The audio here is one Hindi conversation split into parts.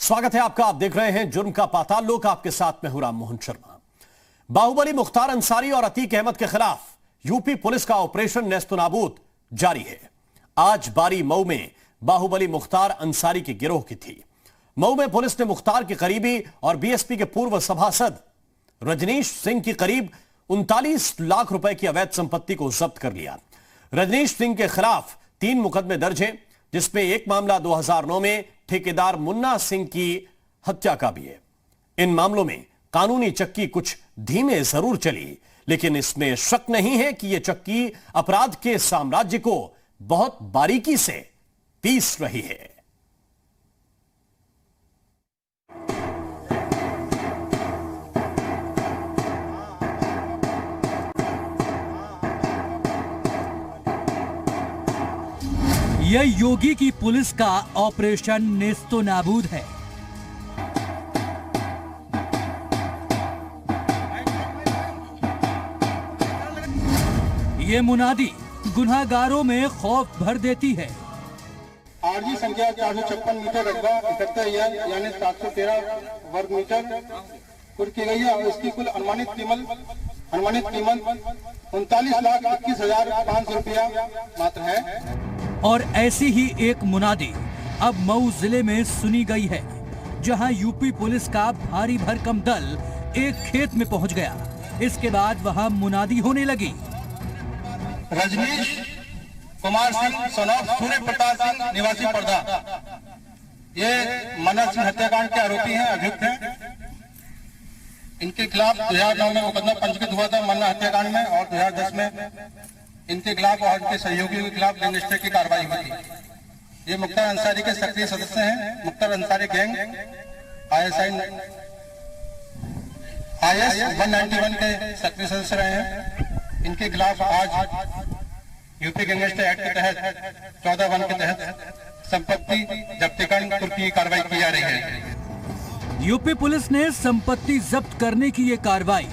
स्वागत है आपका। आप देख रहे हैं जुर्म का पाताल लोक। आपके साथ में हूं राम मोहन शर्मा। बाहुबली मुख्तार अंसारी और अतीक अहमद के खिलाफ यूपी पुलिस का ऑपरेशन नेस्तनाबूद जारी है। आज बारी मऊ में बाहुबली मुख्तार अंसारी की गिरोह की थी। मऊ में पुलिस ने मुख्तार के करीबी और बीएसपी के पूर्व सभासद रजनीश सिंह की करीब 39 लाख रुपए की अवैध संपत्ति को जब्त कर लिया। रजनीश सिंह के खिलाफ 3 मुकदमे दर्ज हैं, जिसमें एक मामला 2009 में ठेकेदार मुन्ना सिंह की हत्या का भी है। इन मामलों में कानूनी चक्की कुछ धीमे जरूर चली, लेकिन इसमें शक नहीं है कि यह चक्की अपराध के साम्राज्य को बहुत बारीकी से पीस रही है। यह योगी की पुलिस का ऑपरेशन नेस्तनाबूद है। ये मुनादी गुनहगारों में खौफ भर देती है। आरजी संख्या 456 मीटर रकबा 71 यानी 713 वर्ग मीटर कुल की गई है और इसकी कुल अनुमानित कीमत 39,21,500 रुपया मात्र है। और ऐसी ही एक मुनादी अब मऊ जिले में सुनी गई है, जहां यूपी पुलिस का भारी भरकम दल एक खेत में पहुंच गया। इसके बाद वहां मुनादी होने लगी। रजनीश कुमार सिंह सनौफ सूर्य प्रताप सिंह निवासी पर्दा, ये मन्ना सिंह हत्याकांड के आरोपी हैं, अभियुक्त हैं। इनके खिलाफ 2009 में मुकदमा पंजीकृत हुआ था मन्ना हत्याकांड में, और 2010 में इनके खिलाफ और इनके सहयोगियों के खिलाफ गैंगस्टर की कार्रवाई हुई थी। ये मुख्तार अंसारी के सक्रिय सदस्य हैं। मुख्तार अंसारी गैंग IS 191 के सक्रिय सदस्य रहे हैं। इनके खिलाफ आज यूपी गैंगस्टर एक्ट के तहत 14(1) के तहत संपत्ति जब्तीकरण की कार्रवाई की जा रही है। यूपी पुलिस ने संपत्ति जब्त करने की ये कार्रवाई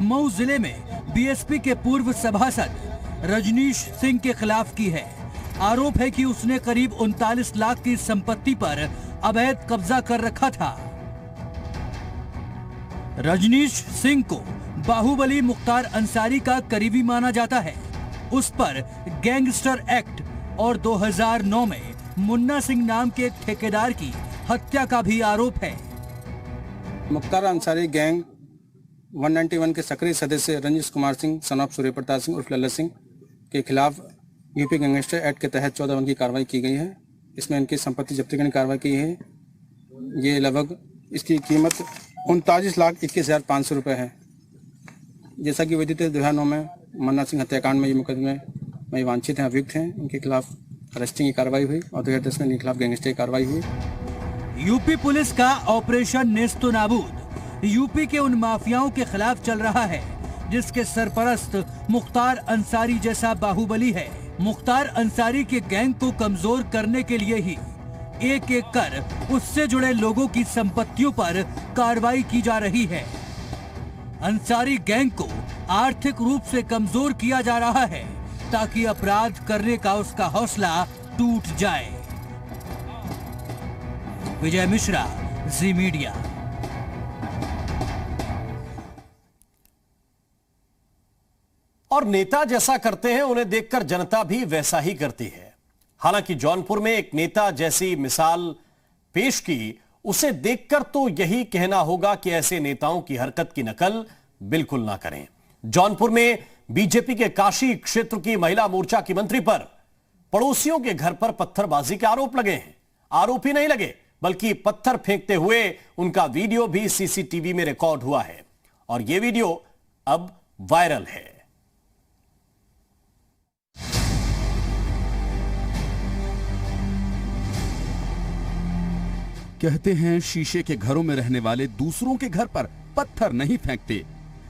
मऊ जिले में बीएसपी के पूर्व सभासद रजनीश सिंह के खिलाफ की है। आरोप है कि उसने करीब 39 लाख की संपत्ति पर अवैध कब्जा कर रखा था। रजनीश सिंह को बाहुबली मुख्तार अंसारी का करीबी माना जाता है। उस पर गैंगस्टर एक्ट और 2009 में मुन्ना सिंह नाम के एक ठेकेदार की हत्या का भी आरोप है। मुख्तार अंसारी गैंग 191 के सक्रिय सदस्य रंजीश कुमार सिंह सनौफ सूर्य प्रताप सिंह उर्फ लल्ला सिंह के खिलाफ यूपी गैंगस्टर एक्ट के तहत 14(1) की कार्रवाई की गई है। इसमें इनकी संपत्ति जब्ती की कार्रवाई की है। ये लगभग इसकी कीमत 39,21,500 रुपये है। जैसा कि विदित है 2009 में मन्ना सिंह हत्याकांड में ये मुकदमे में वांछित हैं, अभियुक्त हैं। इनके खिलाफ अरेस्टिंग की कार्रवाई हुई और 2010 में इनके खिलाफ गैंगस्टर की कार्रवाई हुई। यूपी पुलिस का ऑपरेशन नेस्तनाबूद यूपी के उन माफियाओं के खिलाफ चल रहा है जिसके सरपरस्त मुख्तार अंसारी जैसा बाहुबली है। मुख्तार अंसारी के गैंग को कमजोर करने के लिए ही एक एक कर उससे जुड़े लोगों की संपत्तियों पर कार्रवाई की जा रही है। अंसारी गैंग को आर्थिक रूप से कमजोर किया जा रहा है ताकि अपराध करने का उसका हौसला टूट जाए। विजय मिश्रा, जी मीडिया। और नेता जैसा करते हैं उन्हें देखकर जनता भी वैसा ही करती है। हालांकि जौनपुर में एक नेता जैसी मिसाल पेश की, उसे देखकर तो यही कहना होगा कि ऐसे नेताओं की हरकत की नकल बिल्कुल ना करें। जौनपुर में बीजेपी के काशी क्षेत्र की महिला मोर्चा की मंत्री पर पड़ोसियों के घर पर पत्थरबाजी के आरोप लगे हैं। आरोप ही नहीं लगे, बल्कि पत्थर फेंकते हुए उनका वीडियो भी सीसीटीवी में रिकॉर्ड हुआ है और यह वीडियो अब वायरल है। कहते हैं शीशे के घरों में रहने वाले दूसरों के घर पर पत्थर नहीं फेंकते।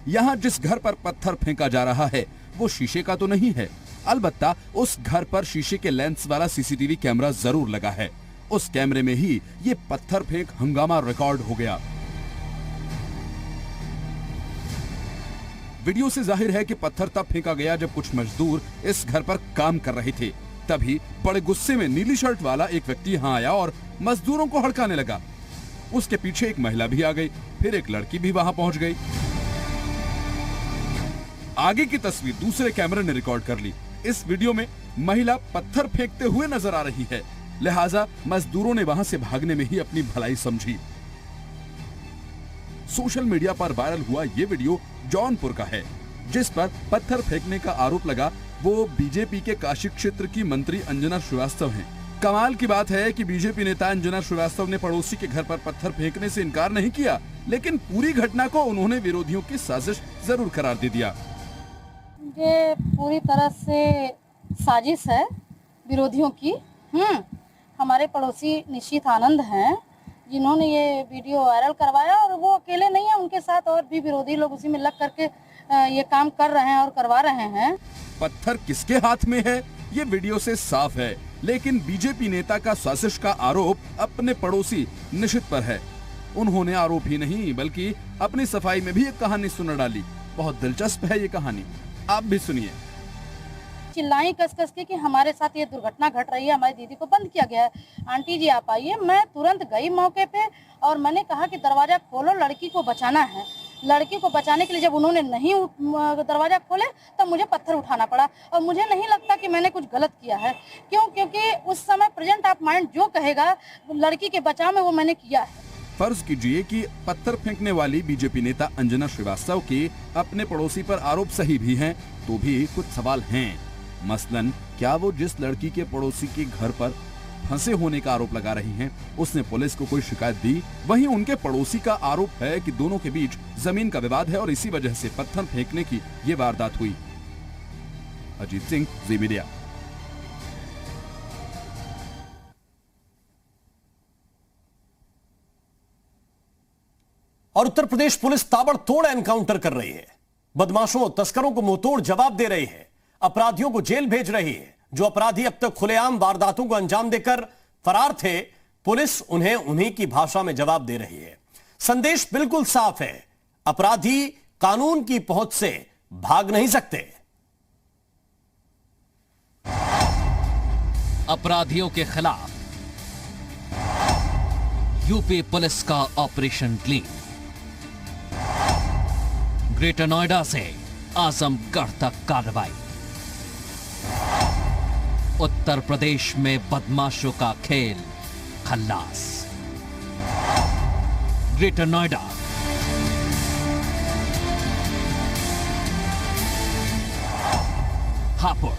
यहाँ जिस घर पर पत्थर फेंका जा रहा है वो शीशे का तो नहीं है, अलबत्ता उस घर पर शीशे के लेंस वाला सीसीटीवी कैमरा जरूर लगा है। उस कैमरे में ही ये पत्थर फेंक हंगामा रिकॉर्ड हो गया। वीडियो से जाहिर है कि पत्थर तब फेंका गया जब कुछ मजदूर इस घर पर काम कर रहे थे। तभी बड़े गुस्से में नीली शर्ट वाला एक व्यक्ति यहाँ आया और मजदूरों को हड़काने लगा। उसके पीछे एक महिला भी आ गई, फिर एक लड़की भी वहां पहुंच गई। आगे की तस्वीर दूसरे कैमरे ने रिकॉर्ड कर ली। इस वीडियो में महिला पत्थर फेंकते हुए नजर आ रही है, लिहाजा मजदूरों ने वहां से भागने में ही अपनी भलाई समझी। सोशल मीडिया पर वायरल हुआ ये वीडियो जौनपुर का है, जिस पर पत्थर फेंकने का आरोप लगा वो बीजेपी के काशी क्षेत्र की मंत्री अंजना श्रीवास्तव हैं। कमाल की बात है कि बीजेपी नेता अंजना श्रीवास्तव ने पड़ोसी के घर पर पत्थर फेंकने से इनकार नहीं किया, लेकिन पूरी घटना को उन्होंने विरोधियों की साजिश जरूर करार दे दिया। ये पूरी तरह से साजिश है विरोधियों की। हमारे पड़ोसी निश्चित आनंद हैं जिन्होंने ये वीडियो वायरल करवाया, और वो अकेले नहीं है, उनके साथ और भी विरोधी लोग उसी में लग करके ये काम कर रहे हैं और करवा रहे हैं। पत्थर किसके हाथ में है ये वीडियो से साफ है, लेकिन बीजेपी नेता का साजिश का आरोप अपने पड़ोसी निशित पर है। उन्होंने आरोप ही नहीं बल्कि अपनी सफाई में भी एक कहानी सुना डाली। बहुत दिलचस्प है ये कहानी, आप भी सुनिए। चिल्लाई कस कस के कि हमारे साथ ये दुर्घटना घट रही है, हमारी दीदी को बंद किया गया है, आंटी जी आप आइए। मैं तुरंत गई मौके पे और मैंने कहा कि दरवाजा खोलो, लड़की को बचाना है। लड़की को बचाने के लिए जब उन्होंने नहीं दरवाजा खोले तब मुझे पत्थर उठाना पड़ा, और मुझे नहीं लगता कि मैंने कुछ गलत किया है। क्योंकि उस समय प्रेजेंट ऑफ माइंड जो कहेगा लड़की के बचाव में वो मैंने किया है। फर्ज कीजिए कि पत्थर फेंकने वाली बीजेपी नेता अंजना श्रीवास्तव के अपने पड़ोसी पर आरोप सही भी हैं, तो भी कुछ सवाल हैं। मसलन क्या वो जिस लड़की के पड़ोसी के घर पर फंसे होने का आरोप लगा रही हैं, उसने पुलिस को कोई शिकायत दी? वहीं उनके पड़ोसी का आरोप है कि दोनों के बीच जमीन का विवाद है और इसी वजह से पत्थर फेंकने की ये वारदात हुई। अजीत सिंह, जी मीडिया। और उत्तर प्रदेश पुलिस ताबड़तोड़ एनकाउंटर कर रही है। बदमाशों, तस्करों को मुंहतोड़ जवाब दे रही है, अपराधियों को जेल भेज रही है। जो अपराधी अब तक खुलेआम वारदातों को अंजाम देकर फरार थे, पुलिस उन्हें उन्हीं की भाषा में जवाब दे रही है। संदेश बिल्कुल साफ है, अपराधी कानून की पहुंच से भाग नहीं सकते। अपराधियों के खिलाफ यूपी पुलिस का ऑपरेशन ग्लीम। ग्रेटर नोएडा से आजमगढ़ तक कार्रवाई। उत्तर प्रदेश में बदमाशों का खेल खल्लास। ग्रेटर नोएडा, हापुड़,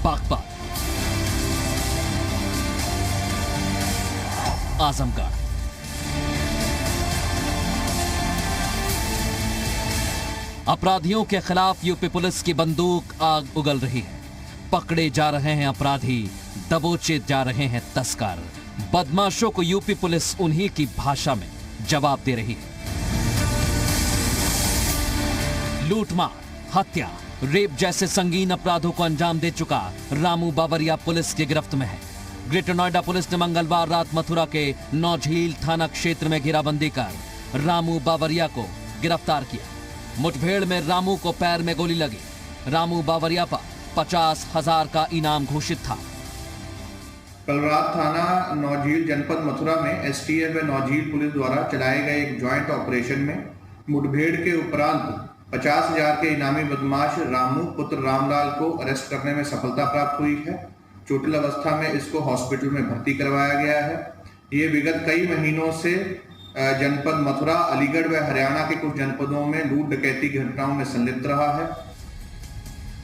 बागपत, आजमगढ़। अपराधियों के खिलाफ यूपी पुलिस की बंदूक आग उगल रही है। पकड़े जा रहे हैं अपराधी, दबोचे जा रहे हैं तस्कर। बदमाशों को यूपी पुलिस उन्हीं की भाषा में जवाब दे रही है। लूटमार, हत्या, रेप जैसे संगीन अपराधों को अंजाम दे चुका रामू बावरिया पुलिस की गिरफ्त में है। ग्रेटर नोएडा पुलिस ने मंगलवार रात मथुरा के नौझील थाना क्षेत्र में घेराबंदी कर रामू बावरिया को गिरफ्तार किया। मुठभेड़ में रामू को पैर में गोली लगी। रामू बावरिया पर 50,000 का इनाम घोषित था। कल रात थाना नौझील जनपद मथुरा में एसटीएफ व नौझील पुलिस द्वारा चलाए गए एक ज्वाइंट ऑपरेशन में मुठभेड़ के उपरांत 50,000 के इनामी बदमाश रामू पुत्र रामलाल को अरेस्ट करने में सफलता प्राप्त हुई है। चोटिल अवस्था में इसको हॉस्पिटल में भर्ती करवाया गया है। ये विगत कई महीनों से जनपद मथुरा, अलीगढ़ व हरियाणा के कुछ जनपदों में लूट डकैती की घटनाओं में संलिप्त रहा है।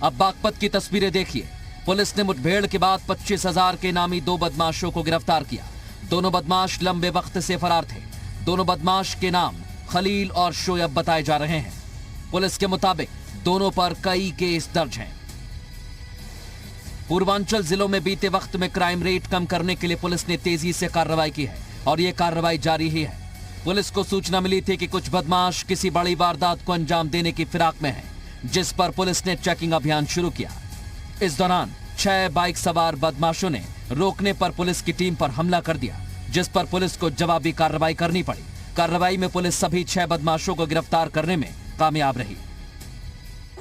अब बागपत की तस्वीरें देखिए। पुलिस ने मुठभेड़ के बाद 25,000 के इनामी 2 बदमाशों को गिरफ्तार किया। दोनों बदमाश लंबे वक्त से फरार थे। दोनों बदमाश के नाम खलील और शोएब बताए जा रहे हैं। पुलिस के मुताबिक दोनों पर कई केस दर्ज हैं। पूर्वांचल जिलों में बीते वक्त में क्राइम रेट कम करने के लिए पुलिस ने तेजी से कार्रवाई की है और ये कार्रवाई जारी ही है। पुलिस को सूचना मिली थी कि कुछ बदमाश किसी बड़ी वारदात को अंजाम देने की फिराक में हैं, जिस पर पुलिस ने चेकिंग अभियान शुरू किया। इस दौरान 6 बाइक सवार बदमाशों ने रोकने पर पुलिस की टीम पर हमला कर दिया, जिस पर पुलिस को जवाबी कार्रवाई करनी पड़ी। कार्रवाई में पुलिस सभी 6 बदमाशों को गिरफ्तार करने में कामयाब रही।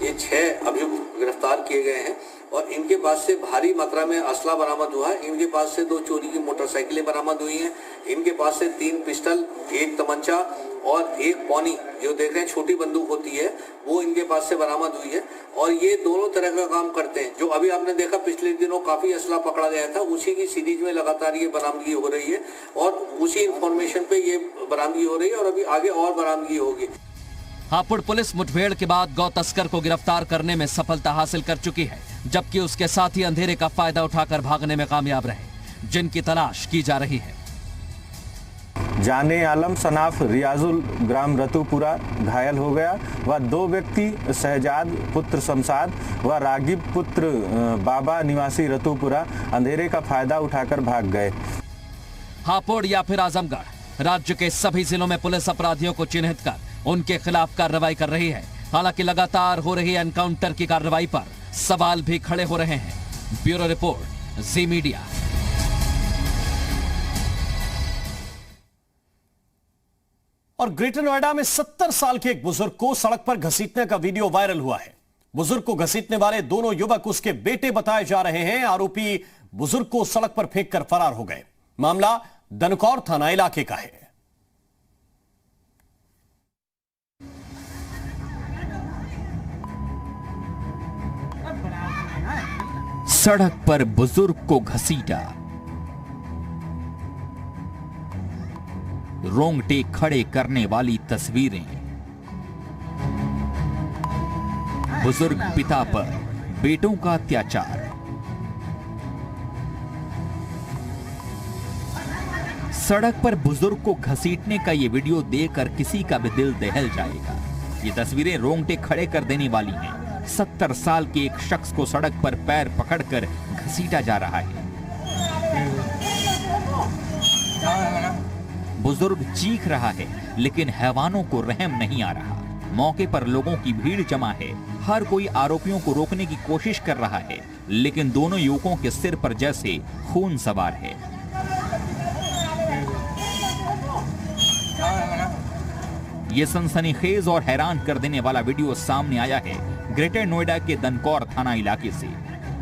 ये 6 अभियुक्त गिरफ्तार किए गए हैं और इनके पास से भारी मात्रा में असला बरामद हुआ है। इनके पास से 2 चोरी की मोटरसाइकिलें बरामद हुई हैं। इनके पास से 3 पिस्टल, 1 तमंचा और 1 पौनी जो देख रहे हैं छोटी बंदूक होती है वो इनके पास से बरामद हुई है। और ये दोनों तरह का काम करते हैं। जो अभी आपने देखा पिछले दिनों काफी असला पकड़ा गया था, उसी की सीरीज में लगातार ये बरामदगी हो रही है और उसी इंफॉर्मेशन पे ये बरामदगी हो रही है और अभी आगे और बरामदगी होगी। हापुड़ पुलिस मुठभेड़ के बाद गौ तस्कर को गिरफ्तार करने में सफलता हासिल कर चुकी है, जबकि उसके साथी अंधेरे का फायदा उठाकर भागने में कामयाब रहे, जिनकी तलाश की जा रही है। जाने आलम सनाफ रियाजुल ग्राम रतुपुरा घायल हो गया व 2 व्यक्ति शहजाद पुत्र शमशाद व रागिब पुत्र बाबा निवासी रतुपुरा अंधेरे का फायदा उठाकर भाग गए। हापुड़ या फिर आजमगढ़, राज्य के सभी जिलों में पुलिस अपराधियों को चिन्हित कर उनके खिलाफ कार्रवाई कर रही है। हालांकि लगातार हो रही एनकाउंटर की कार्रवाई पर सवाल भी खड़े हो रहे हैं। ब्यूरो रिपोर्ट, जी मीडिया। और ग्रेटर नोएडा में 70 साल के एक बुजुर्ग को सड़क पर घसीटने का वीडियो वायरल हुआ है। बुजुर्ग को घसीटने वाले दोनों युवक उसके बेटे बताए जा रहे हैं। आरोपी बुजुर्ग को सड़क पर फेंककर फरार हो गए। मामला दनकौर थाना इलाके का है। सड़क पर बुजुर्ग को घसीटा, रोंगटे खड़े करने वाली तस्वीरें। बुजुर्ग पिता पर बेटों का अत्याचार। सड़क पर बुजुर्ग को घसीटने का ये वीडियो देखकर किसी का भी दिल दहल जाएगा। ये तस्वीरें रोंगटे खड़े कर देने वाली हैं। 70 साल के एक शख्स को सड़क पर पैर पकड़कर घसीटा जा रहा है। बुजुर्ग चीख रहा है, लेकिन हैवानों को रहम नहीं आ रहा। मौके पर लोगों की भीड़ जमा है। हर कोई आरोपियों को रोकने की कोशिश कर रहा है, लेकिन दोनों युवकों के सिर पर जैसे खून सवार है। ये सनसनीखेज और हैरान कर देने वाला वीडियो सामने आया है ग्रेटर नोएडा के दनकौर थाना इलाके से।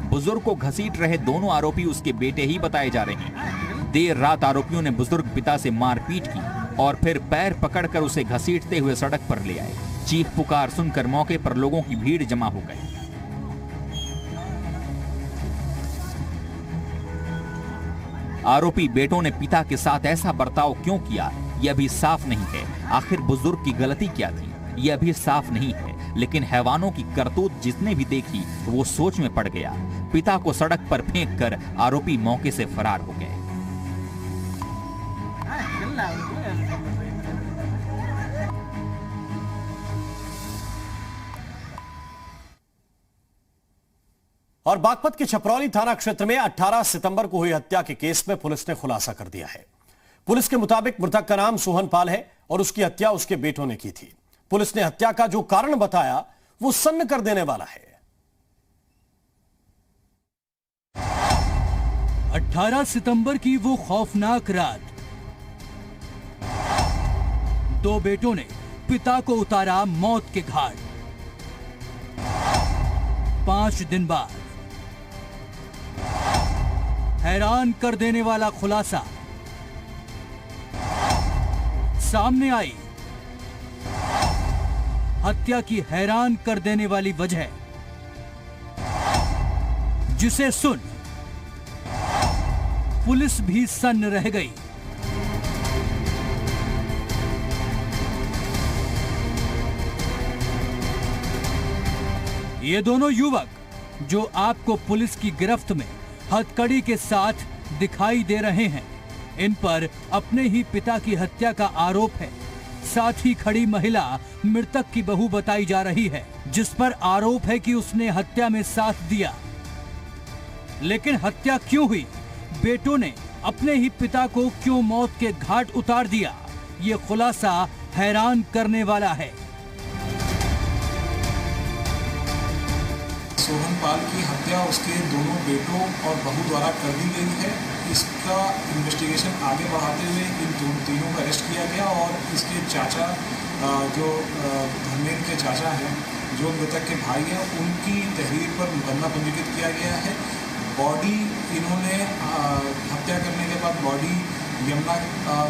बुजुर्ग को घसीट रहे दोनों आरोपी उसके बेटे ही बताए जा रहे हैं। देर रात आरोपियों ने बुजुर्ग पिता से मारपीट की और फिर पैर पकड़कर उसे घसीटते हुए सड़क पर ले आए। चीख पुकार सुनकर मौके पर लोगों की भीड़ जमा हो गई। आरोपी बेटों ने पिता के साथ ऐसा बर्ताव क्यों किया, यह अभी साफ नहीं है। आखिर बुजुर्ग की गलती क्या थी, यह अभी साफ नहीं है। लेकिन हैवानों की करतूत जिसने भी देखी वो सोच में पड़ गया। पिता को सड़क पर फेंककर आरोपी मौके से फरार हो गए। और बागपत के छपरौली थाना क्षेत्र में 18 सितंबर को हुई हत्या के केस में पुलिस ने खुलासा कर दिया है। पुलिस के मुताबिक मृतक का नाम सोहन पाल है और उसकी हत्या उसके बेटों ने की थी। पुलिस ने हत्या का जो कारण बताया वो सन्न कर देने वाला है। 18 सितंबर की वो खौफनाक रात, 2 बेटों ने पिता को उतारा मौत के घाट। 5 दिन बाद हैरान कर देने वाला खुलासा सामने आई। हत्या की हैरान कर देने वाली वजह, जिसे सुन पुलिस भी सन्न रह गई। ये दोनों युवक जो आपको पुलिस की गिरफ्त में हथकड़ी के साथ दिखाई दे रहे हैं, इन पर अपने ही पिता की हत्या का आरोप है। साथ ही खड़ी महिला मृतक की बहू बताई जा रही है, जिस पर आरोप है कि उसने हत्या में साथ दिया। लेकिन हत्या क्यों हुई, बेटों ने अपने ही पिता को क्यों मौत के घाट उतार दिया, ये खुलासा हैरान करने वाला है। सोहन पाल की हत्या उसके दोनों बेटों और बहू द्वारा कर दी गई है। इसका इन्वेस्टिगेशन आगे बढ़ाते हुए इन तीनों को अरेस्ट किया गया और इसके चाचा जो धर्मेंद्र के चाचा हैं जो मृतक के भाई हैं उनकी तहरीर पर मुकदमा पंजीकृत किया गया है। बॉडी इन्होंने हत्या करने के बाद बॉडी यमुना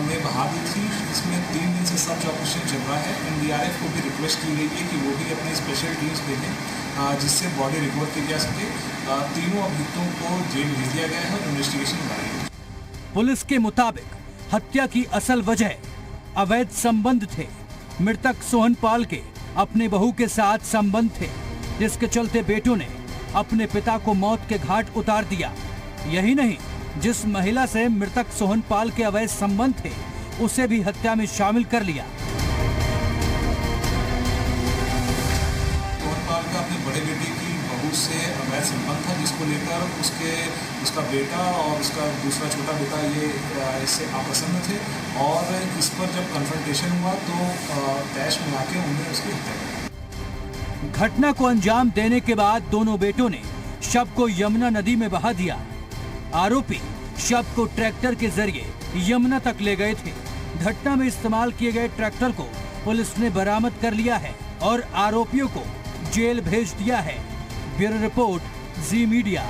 में बहा दी थी। इसमें 3 दिन से सर्च ऑपरेशन चल रहा है। NDRF को भी रिक्वेस्ट की गई है कि वो भी अपनी स्पेशल टीम्स भेजें जिससे बॉडी रिकवर की जा सके। तीनों अभियुक्तों को जेल भेज दिया गया है और इन्वेस्टिगेशन बढ़ाई गई है। पुलिस के मुताबिक हत्या की असल वजह अवैध संबंध थे। मृतक सोहनपाल के अपने बहू के साथ संबंध थे, जिसके चलते बेटों ने अपने पिता को मौत के घाट उतार दिया। यही नहीं, जिस महिला से मृतक सोहनपाल के अवैध संबंध थे उसे भी हत्या में शामिल कर लिया। सोहनपाल का अपने बड़े बेटे की बहू से अवैध संबंध था, जिसको लेकर उसका बेटा और उसका दूसरा छोटा बेटा ये इससे अप्रसन्न थे और इस पर जब कन्फ्रंटेशन हुआ तो तैश में आके उन्होंने उसकी हत्या कर दी। घटना को अंजाम देने के बाद दोनों बेटों ने शव को यमुना नदी में बहा दिया। आरोपी शव को ट्रैक्टर के जरिए यमुना तक ले गए थे। घटना में इस्तेमाल किए गए ट्रैक्टर को पुलिस ने बरामद कर लिया है और आरोपियों को जेल भेज दिया है। ब्यूरो रिपोर्ट, जी मीडिया।